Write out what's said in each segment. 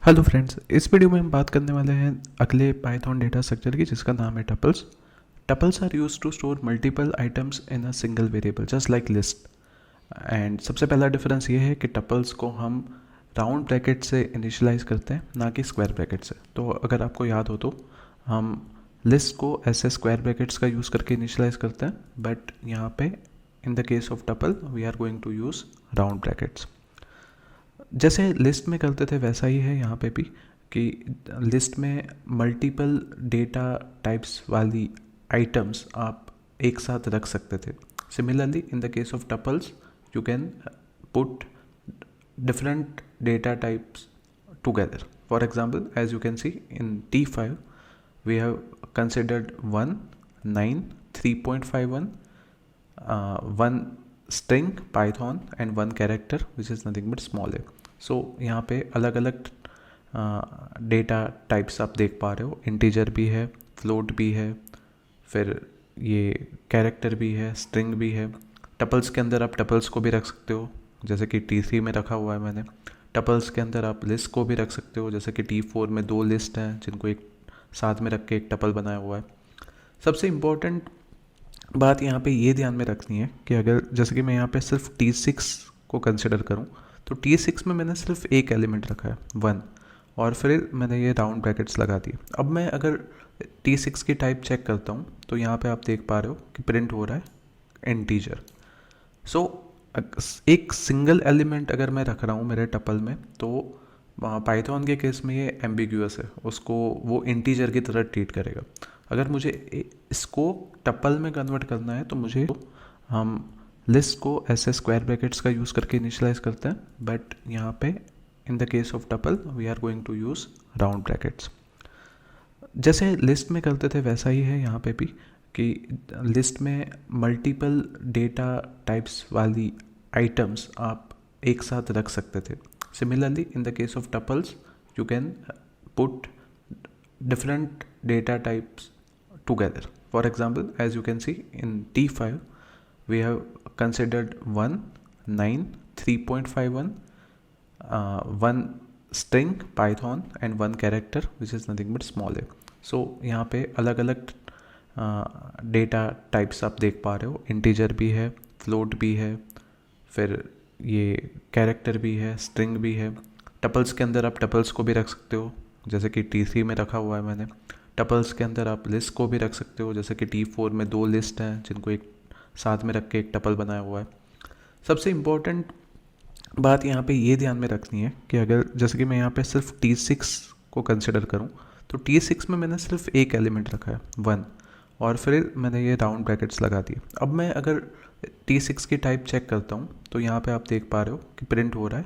Hello friends, इस video में हम बात करने वाले हैं अगले पाइथन डेटा स्ट्रक्चर की, जिसका नाम है tuples. Tuples are used to store multiple items in a single variable just like list. And सबसे पहला डिफरेंस ये है कि टपल्स को हम राउंड ब्रैकेट से इनिशियलाइज करते हैं, ना कि स्क्वायर ब्रैकेट से। तो अगर आपको याद हो तो हम लिस्ट को ऐसे स्क्वायर ब्रैकेट्स का यूज़ करके इनिशियलाइज करते हैं, बट यहाँ पे in the case of tuple we are going to use round brackets. जैसे लिस्ट में करते थे वैसा ही है यहाँ पे भी, कि लिस्ट में मल्टीपल डेटा टाइप्स वाली आइटम्स आप एक साथ रख सकते थे। Similarly in the case of tuples you can put different data types together. For example, as you can see in T5, we have considered 1, 9, 3.51, one string Python and one character which is nothing but small a. So यहाँ पे अलग अलग data types आप देख पा रहे हो। Integer भी है, फ्लोट भी है, फिर ये कैरेक्टर भी है, स्ट्रिंग भी है। टपल्स के अंदर आप टपल्स को भी रख सकते हो, जैसे कि T3 में रखा हुआ है मैंने। टपल्स के अंदर आप लिस्ट को भी रख सकते हो, जैसे कि T4 में दो लिस्ट हैं जिनको एक साथ में रख के एक टपल बनाया हुआ है। सबसे इम्पोर्टेंट बात यहाँ पे ये ध्यान में रखनी है कि अगर जैसे कि मैं यहाँ पे सिर्फ T6 को कंसिडर करूँ तो T6 में मैंने सिर्फ एक एलिमेंट रखा है 1, और फिर मैंने ये राउंड ब्रैकेट्स लगा दिए। अब मैं अगर T6 की टाइप चेक करता हूँ तो यहाँ पे आप देख पा रहे हो कि प्रिंट हो रहा है इंटीजर। सो एक सिंगल एलिमेंट अगर मैं रख रहा हूँ मेरे टपल में, तो पाइथन के केस में ये एम्बिग्यूअस है, उसको वो इंटीजर की तरह ट्रीट करेगा। अगर मुझे इसको टपल में कन्वर्ट करना है तो मुझे हम लिस्ट को ऐसे स्क्वायर ब्रैकेट्स का यूज़ करके इनिशियलाइज करते हैं, बट यहाँ पे in the case of tuple we are going to use round brackets. जैसे लिस्ट में करते थे वैसा ही है यहाँ पे भी, कि लिस्ट में मल्टीपल डेटा टाइप्स वाली आइटम्स आप एक साथ रख सकते थे। Similarly in the case of tuples you can put different data types together. For example, as you can see in T5, we have considered 1, 9, 3.51, one string Python and one character which is nothing but small a. So यहाँ पे अलग अलग data types आप देख पा रहे हो। Integer भी है, फ्लोट भी है, फिर ये कैरेक्टर भी है, स्ट्रिंग भी है। टपल्स के अंदर आप टपल्स को भी रख सकते हो, जैसे कि T3 में रखा हुआ है मैंने। टपल्स के अंदर आप लिस्ट को भी रख सकते हो, जैसे कि T4 में दो लिस्ट हैं जिनको एक साथ में रख के एक टपल बनाया हुआ है। सबसे इम्पोर्टेंट बात यहाँ पे ये ध्यान में रखनी है कि अगर जैसे कि मैं यहाँ पे सिर्फ T6 को कंसिडर करूँ तो T6 में मैंने सिर्फ एक एलिमेंट रखा है 1, और फिर मैंने ये राउंड ब्रैकेट्स लगा दिए। अब मैं अगर T6 की टाइप चेक करता हूँ तो यहाँ पे आप देख पा रहे हो कि प्रिंट हो रहा है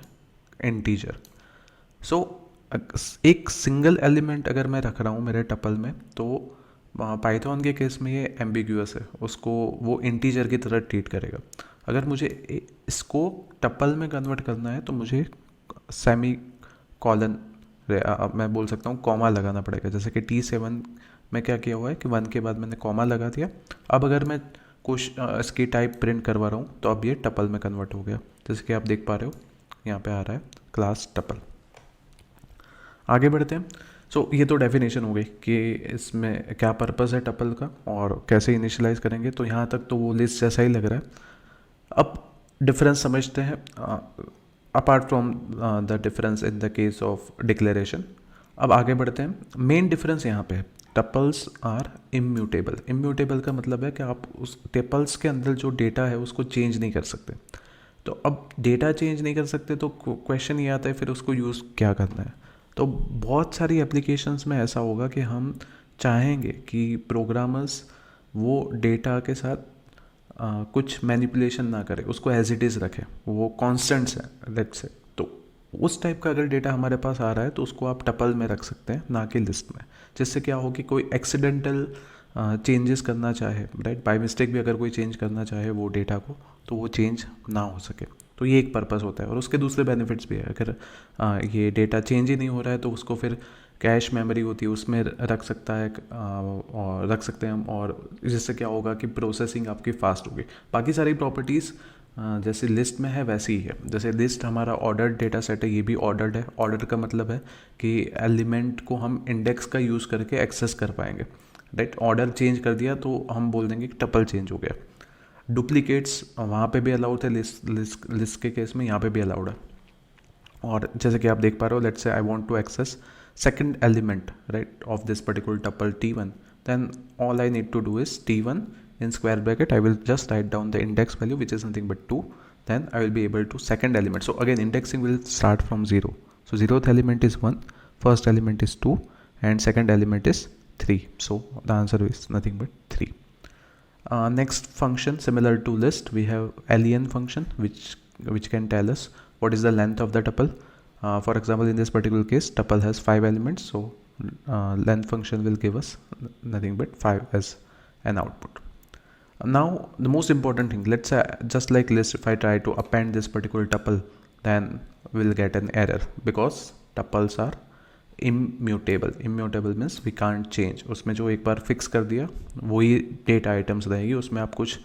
इंटीजर। सो एक सिंगल एलिमेंट अगर मैं रख रहा हूँ मेरे टपल में, तो पाइथन के केस में ये एम्बिग्यूअस है, उसको वो इंटीजर की तरह ट्रीट करेगा। अगर मुझे इसको टपल में कन्वर्ट करना है तो मुझे सेमी कॉलन मैं बोल सकता हूँ कॉमा लगाना पड़ेगा। जैसे कि T7 में क्या किया हुआ है कि 1 के बाद मैंने कॉमा लगा दिया। अब अगर मैं कुछ इसकी टाइप प्रिंट करवा रहा हूँ तो अब ये टपल में कन्वर्ट हो गया, जैसे कि आप देख पा रहे हो यहाँ पे आ रहा है क्लास टपल। आगे बढ़ते हैं। सो ये तो डेफिनेशन हो गई कि इसमें क्या पर्पस है टपल का और कैसे इनिशियलाइज करेंगे। तो यहाँ तक तो वो लिस्ट जैसा ही लग रहा है। अब डिफरेंस समझते हैं apart from the difference in the case of declaration. अब आगे बढ़ते हैं। मेन डिफरेंस यहाँ पे है, टपल्स आर इम्यूटेबल। इम्यूटेबल का मतलब है कि आप उस टपल्स के अंदर जो डेटा है उसको चेंज नहीं कर सकते। तो अब डेटा चेंज नहीं कर सकते तो क्वेश्चन ये आता है फिर उसको यूज़ क्या करना है। तो बहुत सारी एप्लीकेशंस में ऐसा होगा कि हम चाहेंगे कि प्रोग्रामर्स वो डेटा के साथ कुछ मैनिपुलेशन ना करें, उसको एज इट इज़ रखें, वो कॉन्स्टेंट्स हैं लेट्स से। तो उस टाइप का अगर डेटा हमारे पास आ रहा है तो उसको आप टपल में रख सकते हैं, ना कि लिस्ट में। जिससे क्या हो कि कोई एक्सीडेंटल चेंजेस करना चाहे, राइट, बाय मिस्टेक भी अगर कोई चेंज करना चाहे वो डेटा को, तो वो चेंज ना हो सके। तो ये एक पर्पस होता है। और उसके दूसरे बेनिफिट्स भी है। अगर ये डेटा चेंज ही नहीं हो रहा है तो उसको फिर कैश मेमोरी होती है उसमें रख सकता है और रख सकते हैं हम, और जिससे क्या होगा कि प्रोसेसिंग आपकी फास्ट होगी। बाकी सारी प्रॉपर्टीज़ जैसे लिस्ट में है वैसे ही है। जैसे लिस्ट हमारा ऑर्डर्ड डेटा सेट है, ये भी ऑर्डर्ड है। ऑर्डर का मतलब है कि एलिमेंट को हम इंडेक्स का यूज़ करके एक्सेस कर पाएंगे, राइट। ऑर्डर चेंज कर दिया तो हम बोल देंगे कि टपल चेंज हो गया। डुप्लीकेट्स वहाँ पे भी अलाउड थे, लिस्ट के केस में यहाँ पे भी अलाउड है। और जैसे कि आप देख पा रहे हो, let's say I want to access second element, right, of this particular tuple t1, then all I need to do is t1 in square bracket, I will just write down the index value, which is nothing but 2. Then I will be able to second element. So again indexing will start from 0. So 0th element is 1, first element is 2, and second element is 3. So the answer is nothing but 3. Next function similar to list, we have len function, which can tell us what is the length of the tuple. For example, in this particular case, tuple has 5 elements, so length function will give us nothing but 5 as an output. Now the most important thing, let's say just like list, if I try to append this particular tuple, then we'll get an error because tuples are immutable. Immutable means we can't change. उसमें जो एक बार fix कर दिया वही data items रहेगी, उसमें आप कुछ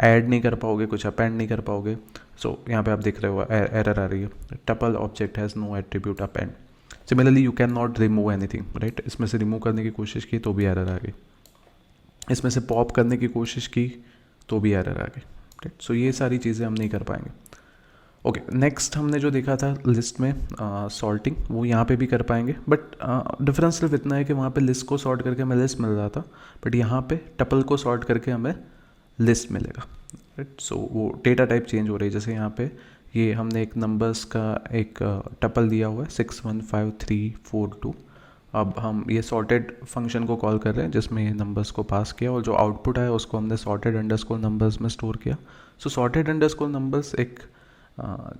ऐड नहीं कर पाओगे, कुछ अपेंड नहीं कर पाओगे। सो यहाँ पे आप देख रहे हो एरर आ रही है, tuple object has no attribute append. Similarly you can not remove anything, right. इसमें से रिमूव करने की कोशिश की तो भी एरर आ गई, इसमें से पॉप करने की कोशिश की तो भी एरर आ गई, राइट। सो ये सारी चीज़ें हम नहीं कर पाएंगे। ओके, नेक्स्ट हमने जो देखा था लिस्ट में सॉर्टिंग, वो यहाँ पे भी कर पाएंगे, बट डिफरेंस सिर्फ इतना है कि वहाँ पे लिस्ट को सॉर्ट करके हमें लिस्ट मिल रहा था, बट यहाँ पे टपल को सॉर्ट करके हमें लिस्ट मिलेगा, राइट। सो वो डेटा टाइप चेंज हो रही है। जैसे यहाँ पे ये हमने एक नंबर्स का एक टपल दिया हुआ है 6 1 5 3 4 2। अब हम ये सॉर्टेड फंक्शन को कॉल कर रहे हैं जिसमें ये नंबर्स को पास किया और जो आउटपुट आया उसको हमने सॉर्टेड अंडरस्कोर नंबर्स में स्टोर किया। सो सॉर्टेड अंडरस्कोर नंबर्स एक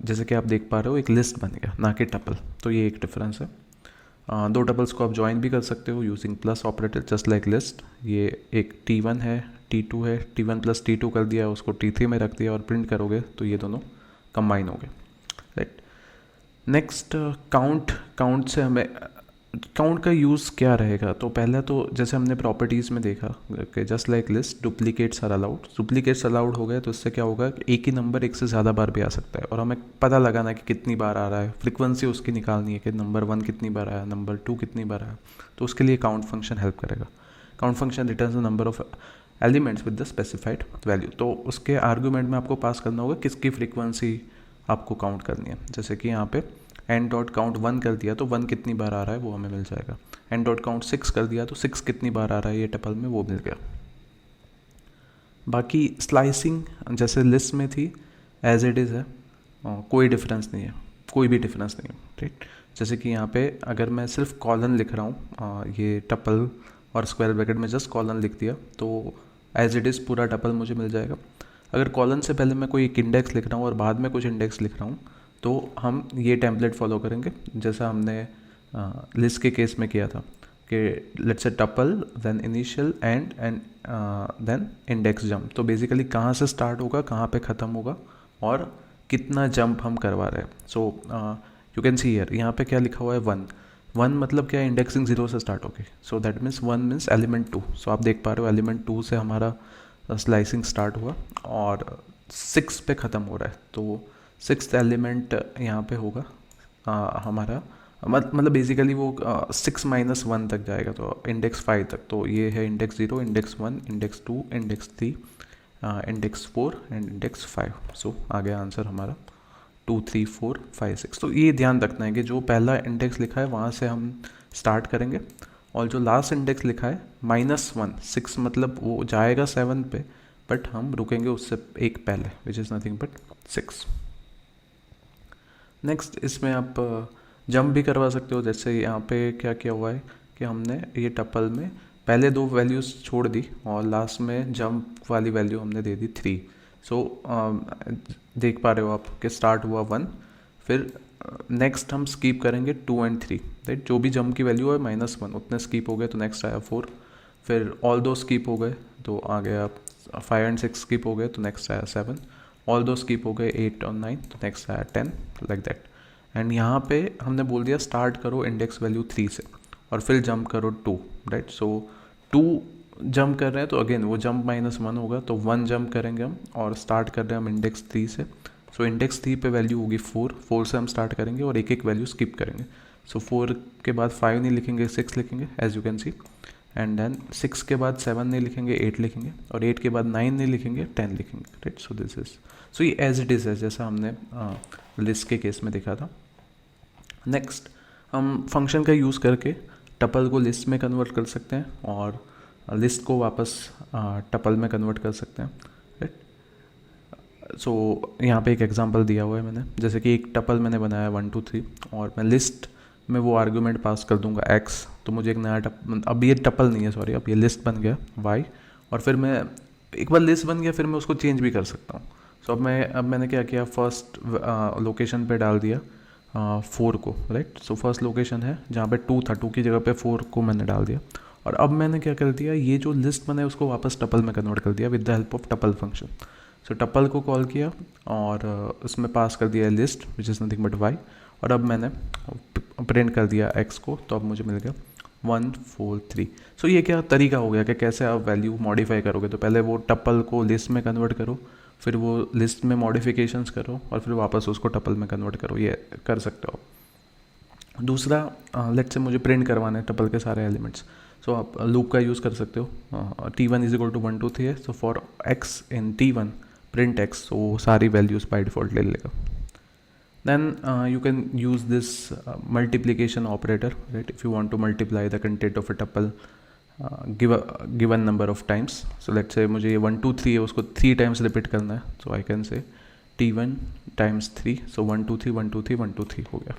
जैसे कि आप देख पा रहे हो एक लिस्ट बन गया, ना कि टपल। तो ये एक डिफरेंस है। दो टपल्स को आप ज्वाइन भी कर सकते हो using plus operator, just like list. ये एक T1 है, T2 है, T1 प्लस T2 कर दिया, उसको T3 में रख दिया और प्रिंट करोगे तो ये दोनों कंबाइन हो गए, राइट। नेक्स्ट काउंट से हमें काउंट का यूज़ क्या रहेगा। तो पहले तो जैसे हमने प्रॉपर्टीज़ में देखा कि just like list duplicates are allowed. Duplicates allowed हो गए तो इससे क्या होगा कि एक ही नंबर एक से ज़्यादा बार भी आ सकता है और हमें पता लगाना कि कितनी बार आ रहा है, फ्रीक्वेंसी उसकी निकालनी है कि नंबर 1 कितनी बार आया, नंबर 2 कितनी बार आया। तो उसके लिए काउंट फंक्शन हेल्प करेगा। Count function returns the number of elements with the specified value. तो उसके आर्गूमेंट में आपको पास करना होगा किसकी फ्रीक्वेंसी आपको काउंट करनी है। जैसे कि यहाँ पे एन डॉट काउंट 1 कर दिया तो 1 कितनी बार आ रहा है वो हमें मिल जाएगा। एन डॉट काउंट 6 कर दिया तो 6 कितनी बार आ रहा है ये टपल में वो मिल गया। बाकी स्लाइसिंग जैसे लिस्ट में थी एज इट इज़ है, कोई डिफरेंस नहीं है, कोई भी डिफरेंस नहीं है, राइट। जैसे कि यहाँ पे अगर मैं सिर्फ कॉलन लिख रहा हूँ, ये टपल और स्क्वायर ब्रैकेट में जस्ट कॉलन लिख दिया तो एज इट इज़ पूरा टपल मुझे मिल जाएगा। अगर कॉलन से पहले मैं कोई एक इंडेक्स लिख रहा हूँ और बाद में कुछ इंडेक्स लिख रहा हूँ तो हम ये टेम्पलेट फॉलो करेंगे जैसा हमने लिस्ट के केस में किया था कि let's say tuple then initial and then index jump. तो बेसिकली कहाँ से स्टार्ट होगा, कहाँ पे ख़त्म होगा और कितना जंप हम करवा रहे हैं। So you can see here, यहाँ पे क्या लिखा हुआ है 1 मतलब क्या, इंडेक्सिंग 0 से स्टार्ट होगी। So that means 1 means element 2। सो आप देख पा रहे हो एलिमेंट 2 से हमारा स्लाइसिंग स्टार्ट हुआ और 6 पे ख़त्म हो रहा है। तो 6th एलिमेंट यहाँ पे होगा हमारा, मतलब बेसिकली वो 6 - 1 तक जाएगा तो इंडेक्स 5 तक। तो ये है index 0, index 1, index 2, index 3, index 4 and index 5। सो आ गया आंसर हमारा 2 3 4 5 6। तो ये ध्यान रखना है कि जो पहला इंडेक्स लिखा है वहाँ से हम स्टार्ट करेंगे और जो लास्ट इंडेक्स लिखा है -1 6 मतलब वो जाएगा 7 पे, बट हम रुकेंगे उससे एक पहले, which is nothing but 6। Next इसमें आप जंप भी करवा सकते हो। जैसे यहाँ पे क्या किया हुआ है कि हमने ये टपल में पहले 2 वैल्यूज़ छोड़ दी और लास्ट में जंप वाली वैल्यू हमने दे दी 3। सो देख पा रहे हो आप कि स्टार्ट हुआ 1, फिर नेक्स्ट हम स्कीप करेंगे 2 एंड 3, राइट। जो भी जंप की वैल्यू है -1 उतने स्कीप हो गए तो नेक्स्ट आया 4, फिर ऑल दो स्कीप हो गए तो आ गया 5 एंड 6 स्कीप हो गए तो नेक्स्ट आया 7, ऑल दो स्कीप हो गए 8 और 9 तो नेक्स्ट आया 10, लाइक दैट। एंड यहाँ पे हमने बोल दिया स्टार्ट करो इंडेक्स वैल्यू 3 से और फिर जंप करो 2, राइट। सो 2 जंप कर रहे हैं तो अगेन वो जंप -1 होगा, तो 1 जंप करेंगे हम और स्टार्ट कर रहे हैं हम इंडेक्स 3 से। सो इंडेक्स 3 पे वैल्यू होगी 4 से हम स्टार्ट करेंगे और एक एक वैल्यू स्किप करेंगे। सो 4 के बाद 5 नहीं लिखेंगे, 6 लिखेंगे as you can see, and then 6 के बाद 7 नहीं लिखेंगे, 8 लिखेंगे, और 8 के बाद 9 नहीं लिखेंगे, 10 लिखेंगे, राइट। सो दिस इज, सो ये एज इट इज़ है जैसा हमने लिस्ट के केस में देखा था। नेक्स्ट हम फंक्शन का यूज़ करके टपल को लिस्ट में कन्वर्ट कर सकते हैं और लिस्ट को वापस टपल में कन्वर्ट कर सकते हैं, राइट। सो यहाँ पे एक एग्जांपल दिया हुआ है मैंने, जैसे कि एक टपल मैंने बनाया 1 2 3 और मैं लिस्ट में वो आर्गुमेंट पास कर दूंगा x, तो मुझे एक नया अब ये टपल नहीं है, सॉरी, अब ये लिस्ट बन गया y, और फिर मैं एक बार लिस्ट बन गया फिर मैं उसको चेंज भी कर सकता हूँ। सो अब मैंने क्या किया, फर्स्ट लोकेशन पे डाल दिया 4 को, राइट। सो फर्स्ट लोकेशन है जहाँ पे 2 था, 2 की जगह पे 4 को मैंने डाल दिया, और अब मैंने क्या कर दिया, ये जो लिस्ट बना है उसको वापस टपल में कन्वर्ट कर दिया with the help of tuple function. So tuple को कॉल किया और उसमें पास कर दिया list which is nothing but y, और अब मैंने प्रिंट कर दिया x को, तो अब मुझे मिल गया 1 4 3। सो ये क्या तरीका हो गया कि कैसे आप वैल्यू मॉडिफाई करोगे, तो पहले वो टपल को लिस्ट में कन्वर्ट करो, फिर वो लिस्ट में मॉडिफिकेशंस करो, और फिर वापस उसको टपल में कन्वर्ट करो, ये कर सकते हो। दूसरा, लेट्स से मुझे प्रिंट करवाना है टपल के सारे एलिमेंट्स, सो आप लूप का यूज़ कर सकते हो। t1 = 1 2 3 है, so for x in t1 print x, सो सारी वैल्यूज बाय डिफॉल्ट ले लेगा। Then you can use this multiplication operator, right? If you want to multiply the content of a tuple given number of times, so let's say मुझे ये 1 2 3 है, उसको 3 times repeat करना है, so I can say t1 times 3, so 1 2 3 1 2 3 1 2 3 हो गया।